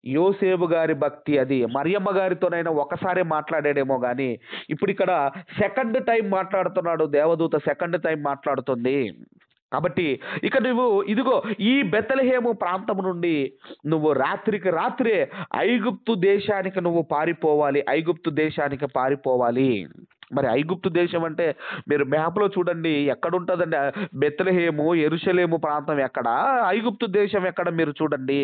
Speaker 2: యోసేపు గారి భక్తి అది. మరియమ్మ గారితోనైనా ఒకసారి మాట్లాడాడేమో కానీ ఇప్పుడు ఇక్కడ సెకండ్ టైం మాట్లాడుతున్నాడు. దేవదూత సెకండ్ టైం మాట్లాడుతుంది. కాబట్టి ఇక నువ్వు ఇదిగో ఈ బెత్లెహేము ప్రాంతం నుండి నువ్వు రాత్రికి రాత్రే ఐగుప్తు దేశానికి పారిపోవాలి. మరి ఐగుప్తు దేశం అంటే మీరు మ్యాప్లో చూడండి, ఎక్కడుంటుందండి? బెత్లెహేము, యెరూషలేము ప్రాంతం ఎక్కడ, ఐగుప్తు దేశం ఎక్కడ మీరు చూడండి.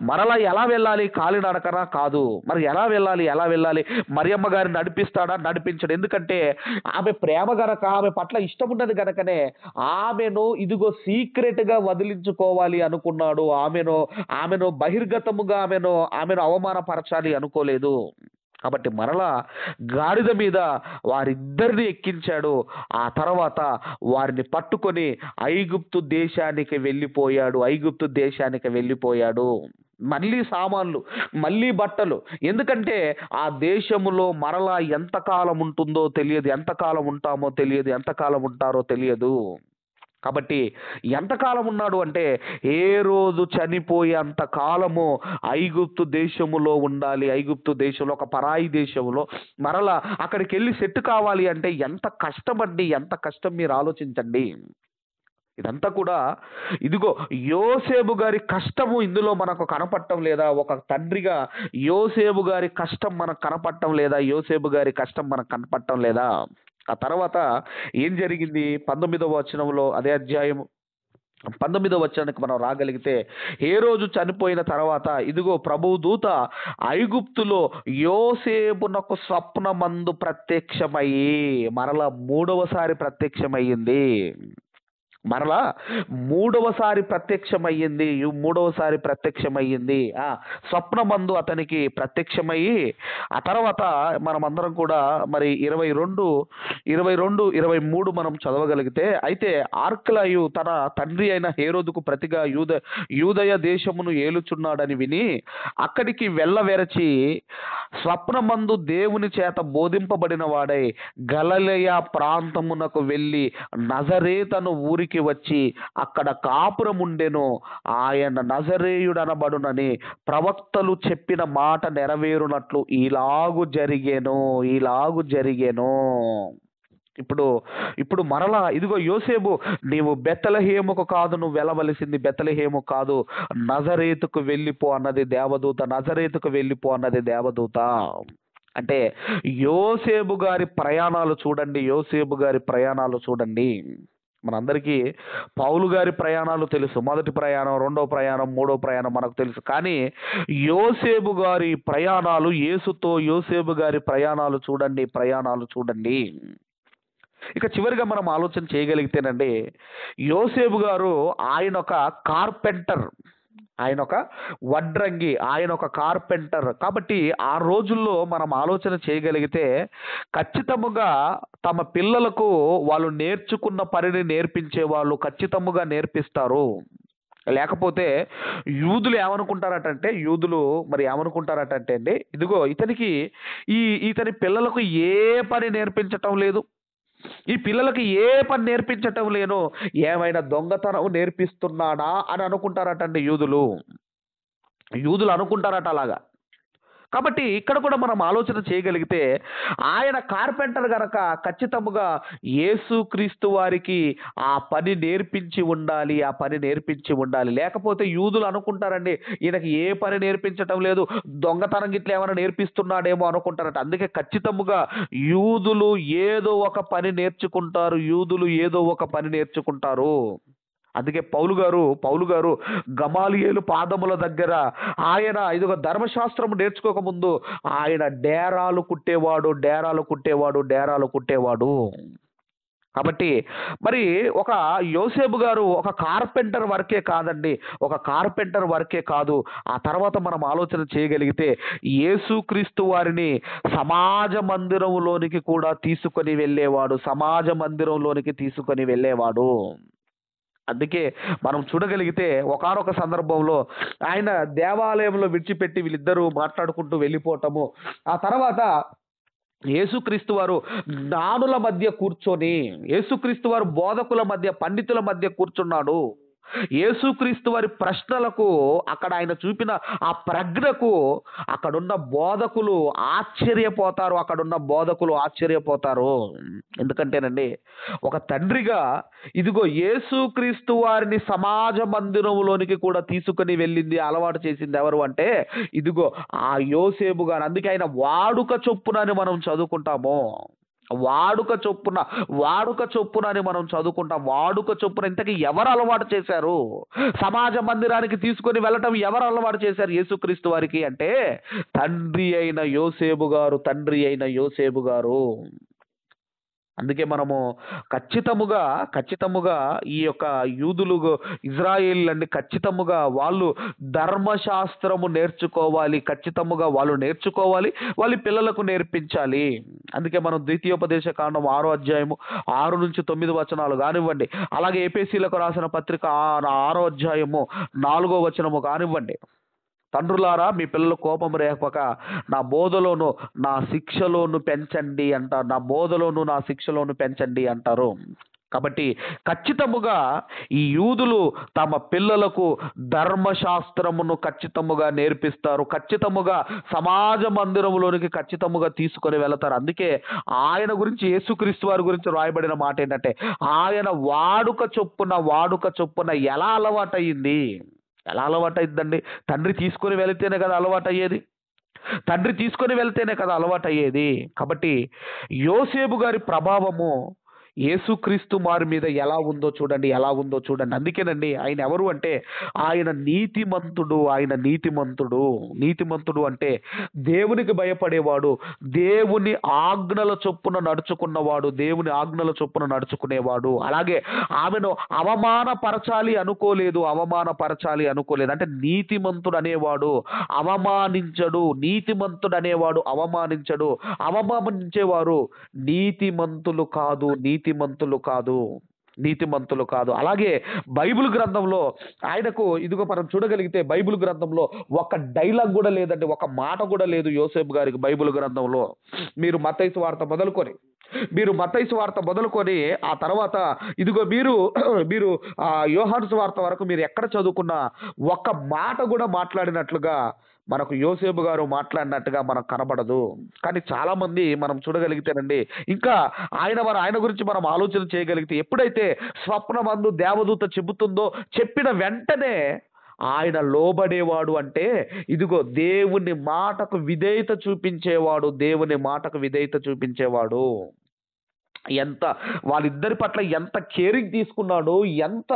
Speaker 2: మరలా ఎలా వెళ్ళాలి? కాలినడకన కాదు. మరి ఎలా వెళ్ళాలి? మరియమ్మ గారిని నడిపిస్తాడా? నడిపించడు. ఎందుకంటే ఆమె ప్రేమ గనక, ఆమె పట్ల ఇష్టం ఉన్నది గనకనే ఆమెను ఇదిగో సీక్రెట్ గా వదిలించుకోవాలి అనుకున్నాడు. ఆమెను బహిర్గతముగా ఆమెను అవమానపరచాలి అనుకోలేదు. కాబట్టి మరలా గాడిద మీద వారిద్దరిని ఎక్కించాడు. ఆ తర్వాత వారిని పట్టుకొని ఐగుప్తు దేశానికి వెళ్ళిపోయాడు. మళ్ళీ సామాన్లు, మళ్ళీ బట్టలు. ఎందుకంటే ఆ దేశములో మరలా ఎంతకాలం ఉంటుందో తెలియదు, ఎంతకాలం ఉంటామో తెలియదు, ఎంతకాలం ఉంటారో తెలియదు. కాబట్టి ఎంతకాలం ఉన్నాడు అంటే హేరోదు చనిపోయేంత కాలము ఐగుప్తు దేశములో ఉండాలి. ఐగుప్తు దేశంలో, ఒక పరాయి దేశంలో మరలా అక్కడికి వెళ్ళి సెట్ కావాలి అంటే ఎంత కష్టం అండి, ఎంత కష్టం మీరు ఆలోచించండి. ఇదంతా కూడా ఇదిగో యోసేపు గారి కష్టము ఇందులో మనకు కనపడటం లేదా? ఒక తండ్రిగా యోసేపు గారి కష్టం మనకు కనపడటం లేదా? ఆ తర్వాత ఏం జరిగింది? 19వ వచనంలో, అదే అధ్యాయం 19వ వచనానికి మనం రాగలిగితే, హేరోదు చనిపోయిన తర్వాత ఇదిగో ప్రభువు దూత ఐగుప్తులో యోసేపునకు స్వప్నమందు ప్రత్యక్షమయ్యి మరలా మూడవసారి ప్రత్యక్షమయ్యింది. స్వప్నమందు అతనికి ప్రత్యక్షమయ్యి ఆ తర్వాత మనమందరం కూడా మరి 22, 23 మనం చదవగలిగితే, అయితే ఆర్కలాయు తన తండ్రి అయిన హేరోదుకు ప్రతిగా యూదయ దేశమును ఏలుచున్నాడని విని అక్కడికి వెళ్ళవెరచి స్వప్నమందు దేవుని చేత బోధింపబడిన వాడై గలిలయ ప్రాంతమునకు వెళ్ళి నజరేతను ఊరికి వచ్చి అక్కడ కాపురముండెను. ఆయన నజరేయుడనబడునని ప్రవక్తలు చెప్పిన మాట నెరవేరునట్లు ఇలాగు జరిగెను. ఇప్పుడు మరలా ఇదిగో యోసేపు, నీవు బెత్లెహేముకు కాదు నువ్వు వెళ్ళవలసింది, బెత్లెహేము కాదు, నజరేతుకు వెళ్ళిపో అన్నది దేవదూత. నజరేతుకు వెళ్ళిపో అన్నది దేవదూత. అంటే యోసేపు గారి ప్రయాణాలు చూడండి. మనందరికీ పౌలు గారి ప్రయాణాలు తెలుసు. మొదటి ప్రయాణం, రెండో ప్రయాణం, మూడో ప్రయాణం మనకు తెలుసు. కానీ యోసేపు గారి ప్రయాణాలు, యేసుతో యోసేపు గారి ప్రయాణాలు చూడండి. ఇక చివరిగా మనం ఆలోచన చేయగలిగితేనండి, యోసేపు గారు ఆయన ఒక కార్పెంటర్, ఆయన ఒక వడ్రంగి, ఆయన ఒక కార్పెంటర్. కాబట్టి ఆ రోజుల్లో మనం ఆలోచన చేయగలిగితే ఖచ్చితముగా తమ పిల్లలకు వాళ్ళు నేర్చుకున్న పనిని నేర్పించే వాళ్ళు ఖచ్చితముగా నేర్పిస్తారు. లేకపోతే యూదులు ఏమనుకుంటారటంటే అండి, ఇదిగో ఇతని పిల్లలకు ఏ పని నేర్పించటం లేదు, ఈ పిల్లలకి ఏ పని నేర్పించటం లేను, ఏమైనా దొంగతనం నేర్పిస్తున్నాడా అని అనుకుంటారటండి యూదులు అనుకుంటారట అలాగా. కాబట్టి ఇక్కడ కూడా మనం ఆలోచన చేయగలిగితే ఆయన కార్పెంటర్ గనక ఖచ్చితముగా యేసుక్రీస్తు వారికి ఆ పని నేర్పించి ఉండాలి. లేకపోతే యూదులు అనుకుంటారండి, ఈయనకి ఏ పని నేర్పించటం లేదు, దొంగతనం గిట్ల ఏమైనా నేర్పిస్తున్నాడేమో అనుకుంటారట. అందుకే ఖచ్చితముగా యూదులు ఏదో ఒక పని నేర్చుకుంటారు. అందుకే పౌలు గారు గమాలియేలు పాదముల దగ్గర ఆయన ఇదిగో ధర్మశాస్త్రం నేర్చుకోకముందు ఆయన డేరాలు కుట్టేవాడు. కాబట్టి మరి ఒక యోసేపు గారు ఒక కార్పెంటర్ వర్కే కాదు. ఆ తర్వాత మనం ఆలోచన చేయగలిగితే యేసుక్రీస్తు వారిని సమాజ మందిరంలోనికి కూడా తీసుకొని వెళ్ళేవాడు. అందుకే మనం చూడగలిగితే ఒకానొక సందర్భంలో ఆయన దేవాలయంలో విడిచిపెట్టి వీళ్ళిద్దరూ మాట్లాడుకుంటూ వెళ్ళిపోవటము, ఆ తర్వాత యేసుక్రీస్తు వారు జ్ఞానుల మధ్య కూర్చొని, యేసుక్రీస్తు వారు బోధకుల మధ్య, పండితుల మధ్య కూర్చున్నాడు. యేసుక్రీస్తు వారి ప్రశ్నలకు, అక్కడ ఆయన చూపిన ఆ ప్రజ్ఞకు అక్కడున్న బోధకులు ఆశ్చర్యపోతారు. ఎందుకంటేనండి, ఒక తండ్రిగా ఇదిగో యేసుక్రీస్తు వారిని సమాజ మందిరంలోనికి కూడా తీసుకుని వెళ్ళింది, అలవాటు చేసింది ఎవరు అంటే ఇదిగో ఆ యోసేపు గారు. అందుకే ఆయన వాడుక చొప్పున అని మనం చదువుకుంటాము. వాడుక చొప్పున అని మనం చదువుకుంటాం. వాడుక చొప్పున ఇంతకీ ఎవరు అలవాటు చేశారు? సమాజ మందిరానికి తీసుకొని వెళ్ళటం ఎవరు అలవాటు చేశారు యేసుక్రీస్తు వారికి అంటే తండ్రి అయిన యోసేపు గారు. అందుకే మనము ఖచ్చితముగా ఈ యొక్క యూదులు, ఇజ్రాయేలీయులండి, ఖచ్చితముగా వాళ్ళు ధర్మశాస్త్రము నేర్చుకోవాలి. వాళ్ళ పిల్లలకు నేర్పించాలి. అందుకే మనం ద్వితీయోపదేశ కాండం 6వ అధ్యాయము 6 నుంచి 9 వచనాలు కానివ్వండి, అలాగే ఎఫెసీయులకు రాసిన పత్రిక 6వ అధ్యాయము 4వ వచనము కానివ్వండి, తండ్రులారా మీ పిల్లలు కోపము రేపక నా బోధలోను నా శిక్షలోను పెంచండి అంటారు. కాబట్టి ఖచ్చితముగా ఈ యూదులు తమ పిల్లలకు ధర్మశాస్త్రమును ఖచ్చితముగా నేర్పిస్తారు. ఖచ్చితముగా సమాజ మందిరంలోనికి ఖచ్చితముగా తీసుకొని వెళతారు. అందుకే ఆయన గురించి, యేసుక్రీస్తు వారి గురించి రాయబడిన మాట ఏంటంటే ఆయన వాడుక చొప్పున ఎలా అలవాటైందండి? తండ్రి తీసుకొని వెళితేనే కదా అలవాటయ్యేది. కాబట్టి యోసేపు గారి ప్రభావము యేసుక్రీస్తు వారి మీద ఎలా ఉందో చూడండి. అందుకేనండి ఆయన ఎవరు అంటే ఆయన నీతిమంతుడు అంటే దేవునికి భయపడేవాడు, దేవుని ఆజ్ఞల చొప్పున నడుచుకునేవాడు. అలాగే ఆమెను అవమానపరచాలి అనుకోలేదు. అంటే నీతిమంతుడు అనేవాడు అవమానించడు. అవమానించేవారు నీతిమంతులు కాదు. నీతిమంతులు కాదు. అలాగే బైబిల్ గ్రంథంలో ఆయనకు ఇదిగో మనం చూడగలిగితే బైబిల్ గ్రంథంలో ఒక డైలాగ్ కూడా లేదండి, ఒక మాట కూడా లేదు యోసేపు గారికి బైబిల్ గ్రంథంలో. మీరు మత్తయి సువార్త మొదలుకొని ఆ తర్వాత ఇదిగో మీరు యోహాను సువార్త వరకు మీరు ఎక్కడ చదువుకున్నా ఒక్క మాట కూడా మాట్లాడినట్లుగా మనకు యోసేపు గారు మాట్లాడినట్టుగా మనకు కనబడదు. కానీ చాలా మంది మనం చూడగలిగితేనండి, ఇంకా ఆయన గురించి మనం ఆలోచన చేయగలిగితే ఎప్పుడైతే స్వప్నమందు దేవదూత చెబుతుందో చెప్పిన వెంటనే ఆయన లోబడేవాడు. అంటే ఇదిగో దేవుని మాటకు విధేయత చూపించేవాడు. ఎంత వాళ్ళిద్దరి పట్ల ఎంత కేరింగ్ తీసుకున్నాడు, ఎంత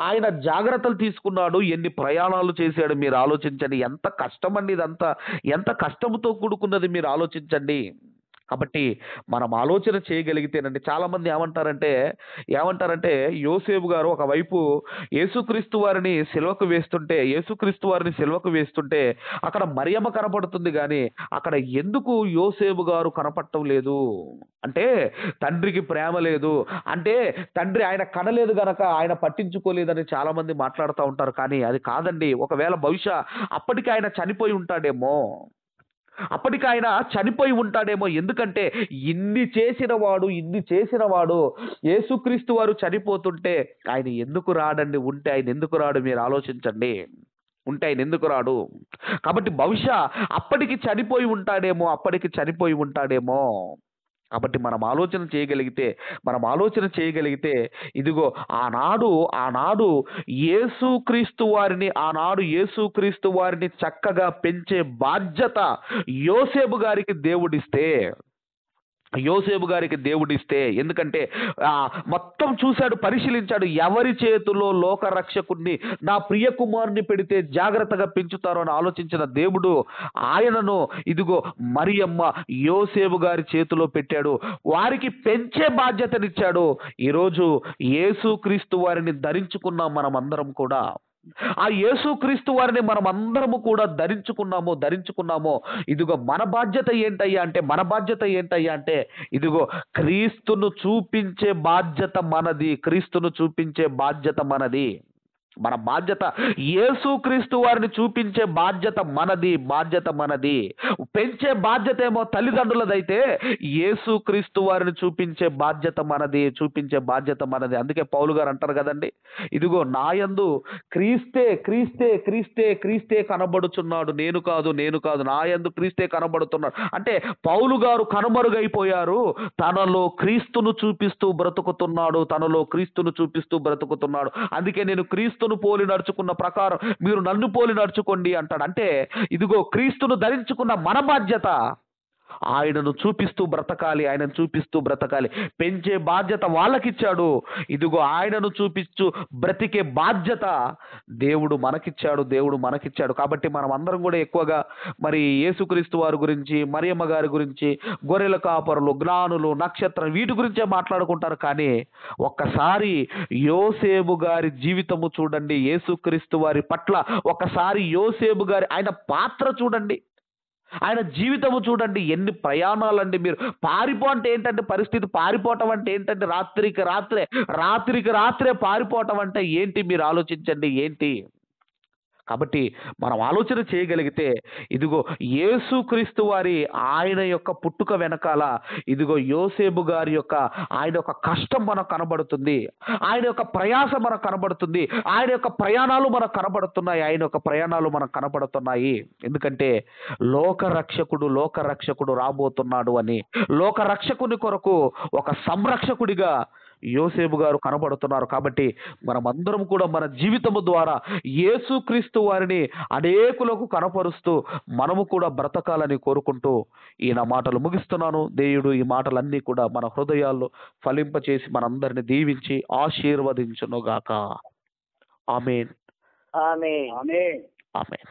Speaker 2: ఆయన జాగ్రత్తలు తీసుకున్నాడు, ఎన్ని ప్రయాణాలు చేశాడు మీరు ఆలోచించండి. ఎంత కష్టం అండి ఇదంతా, ఎంత కష్టంతో కూడుకున్నది మీరు ఆలోచించండి. కాబట్టి మనం ఆలోచన చేయగలిగితేనండి, చాలా మంది ఏమంటారంటే యోసేపు గారు ఒకవైపు యేసుక్రీస్తు వారిని సిలువకు వేస్తుంటే అక్కడ మరియమ్మ కనపడుతుంది, కానీ అక్కడ ఎందుకు యోసేపు గారు కనపడటం లేదు అంటే తండ్రికి ప్రేమ లేదు, అంటే తండ్రి ఆయన కనలేదు గనక ఆయన పట్టించుకోలేదని చాలా మంది మాట్లాడుతూ ఉంటారు. కానీ అది కాదండి. ఒకవేళ బహుశా అప్పటికి ఆయన చనిపోయి ఉంటాడేమో. ఎందుకంటే ఇన్ని చేసిన వాడు యేసుక్రీస్తు వారు చనిపోతుంటే ఆయన ఎందుకు రాడండి? ఉంటే ఆయన ఎందుకు రాడు? మీరు ఆలోచించండి. ఉంటే ఆయన ఎందుకు రాడు? కాబట్టి బహుశా అప్పటికి చనిపోయి ఉంటాడేమో. కాబట్టి మనం ఆలోచన చేయగలిగితే ఇదిగో ఆనాడు యేసుక్రీస్తు వారిని చక్కగా పెంచే బాధ్యత యోసేపు గారికి దేవుడిస్తే ఎందుకంటే మొత్తం చూశాడు, పరిశీలించాడు. ఎవరి చేతిలో లోకరక్షకుణ్ణి నా ప్రియ కుమారుని పెడితే జాగ్రత్తగా పెంచుతారో అని ఆలోచించిన దేవుడు ఆయనను ఇదిగో మరియమ్మ యోసేపు గారి చేతిలో పెట్టాడు. వారికి పెంచే బాధ్యతనిచ్చాడు. ఈరోజు యేసుక్రీస్తు వారిని ధరించుకున్నాం మనమందరం కూడా. ఆ యేసుక్రీస్తు వారిని మనం అందరము కూడా ధరించుకున్నామో. ఇదిగో మన బాధ్యత ఏంటయ్యా అంటే ఇదిగో క్రీస్తును చూపించే బాధ్యత మనది. మన బాధ్యత యేసుక్రీస్తు వారిని చూపించే బాధ్యత మనది. పెంచే బాధ్యత ఏమో తల్లిదండ్రులదైతే యేసుక్రీస్తు వారిని చూపించే బాధ్యత మనది. అందుకే పౌలు గారు అంటారు కదండి, ఇదిగో నాయందు క్రీస్తే కనబడుచున్నాడు, నేను కాదు నాయందు క్రీస్తే కనబడుతున్నాడు. అంటే పౌలు గారు కనుమరుగైపోయారు, తనలో క్రీస్తును చూపిస్తూ బ్రతుకుతున్నాడు. అందుకే నేను క్రీస్తును పోలి నడుచుకున్న ప్రకారం మీరు నన్ను పోలి నడుచుకోండి అంటాడు. అంటే ఇదిగో క్రీస్తును ధరించుకున్న మన బాధ్యత ఆయనను చూపిస్తూ బ్రతకాలి. పెంచే బాధ్యత వాళ్ళకిచ్చాడు. ఇదిగో ఆయనను చూపిస్తూ బ్రతికే బాధ్యత దేవుడు మనకిచ్చాడు. కాబట్టి మనం అందరం కూడా ఎక్కువగా మరి యేసుక్రీస్తు వారి గురించి, మరియమ్మ గారి గురించి, గొర్రెల కాపరులు, జ్ఞానులు, నక్షత్రం వీటి గురించే మాట్లాడుకుంటారు. కానీ ఒక్కసారి యోసేపు గారి జీవితము చూడండి, యేసుక్రీస్తు వారి పట్ల ఒకసారి యోసేపు గారి ఆయన పాత్ర చూడండి, ఆయన జీవితము చూడండి. ఎన్ని ప్రయాణాలండి. మీరు అంటే ఏంటంటే పరిస్థితి, పారిపోవటం అంటే ఏంటంటే రాత్రికి రాత్రే పారిపోవటం అంటే ఏంటి? మీరు ఆలోచించండి ఏంటి. కాబట్టి మనం ఆలోచన చేయగలిగితే ఇదిగో యేసుక్రీస్తు వారి ఆయన యొక్క పుట్టుక వెనకాల ఇదిగో యోసేపు గారి యొక్క ఆయన యొక్క కష్టం మనకు కనబడుతుంది, ఆయన యొక్క ప్రయాస మనకు కనబడుతుంది, ఆయన యొక్క ప్రయాణాలు మనకు కనబడుతున్నాయి. ఎందుకంటే లోకరక్షకుడు రాబోతున్నాడు అని, లోకరక్షకుని కొరకు ఒక సంరక్షకుడిగా యోసేపు గారు కనబడుతున్నారు. కాబట్టి మనమందరం కూడా మన జీవితము ద్వారా యేసుక్రీస్తు వారిని అనేకులకు కనపరుస్తూ మనము కూడా బ్రతకాలని కోరుకుంటూ ఈ నా మాటలు ముగిస్తున్నాను. దేవుడు ఈ మాటలన్నీ కూడా మన హృదయాల్లో ఫలింపచేసి మనందరిని దీవించి ఆశీర్వదించునుగాక. ఆమేన్.
Speaker 3: ఆమేన్.
Speaker 2: ఆమేన్.